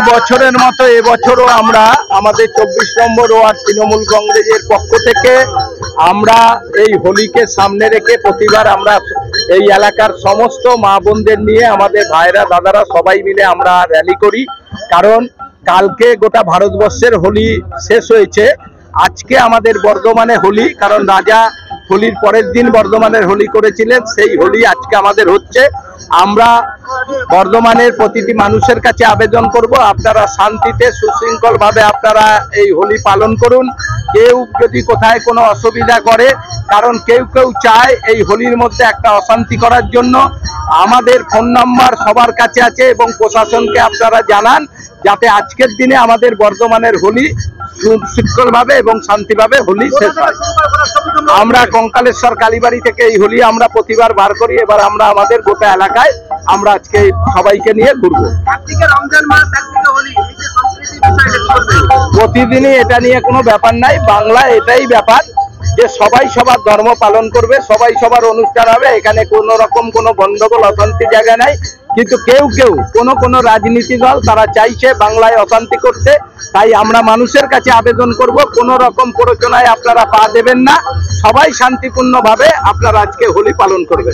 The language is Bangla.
বছরের মতো এবছরও আমরা আমাদের 24 নম্বর ওয়ার্ড তৃণমূল কংগ্রেসের পক্ষ থেকে আমরা এই হোলিকে সামনে রেখে প্রতিবার আমরা এই এলাকার সমস্ত মা বোনদের নিয়ে আমাদের ভাইরা দাদারা সবাই মিলে আমরা র্যালি করি। কারণ কালকে গোটা ভারতবর্ষের হোলি শেষ হয়েছে, আজকে আমাদের বর্ধমানে হোলি। কারণ রাজা হোলির পরের দিন বর্ধমানের হোলি করেছিলেন, সেই হোলি আজকে আমাদের হচ্ছে। আমরা বর্ধমানের প্রতিটি মানুষের কাছে আবেদন করব, আপনারা শান্তিতে সুশৃঙ্খল ভাবে আপনারা এই হোলি পালন করুন। কেউ যদি কোথায় কোনো অসুবিধা করে, কারণ কেউ কেউ চায় এই হোলির মধ্যে একটা অশান্তি করার জন্য, আমাদের ফোন নাম্বার সবার কাছে আছে এবং প্রশাসনকে আপনারা জানান যাতে আজকের দিনে আমাদের বর্ধমানের হোলি সুশৃঙ্খলভাবে এবং শান্তিভাবে হোলি শেষ হয়। আমরা কঙ্কালেশ্বর কালীবাড়ি থেকে এই হোলি আমরা প্রতিবার বার করি। এবার আমরা আমাদের গোটা এলাকায় আমরা আজকে সবাইকে নিয়ে ঘুরবো। প্রতিদিনই এটা নিয়ে কোনো ব্যাপার নাই, বাংলা এটাই ব্যাপার যে সবাই সবার ধর্ম পালন করবে, সবাই সবার অনুষ্ঠান হবে, এখানে কোনো রকম কোনো গন্ডগোল অশান্তি জায়গা নাই। কিন্তু কেউ কেউ কোনো রাজনীতি দল তারা চাইছে বাংলায় অশান্তি করতে। তাই আমরা মানুষের কাছে আবেদন করব, কোনো রকম প্ররোচনায় আপনারা পা দেবেন না, সবাই শান্তিপূর্ণভাবে আপনারা আজকে হোলি পালন করবেন।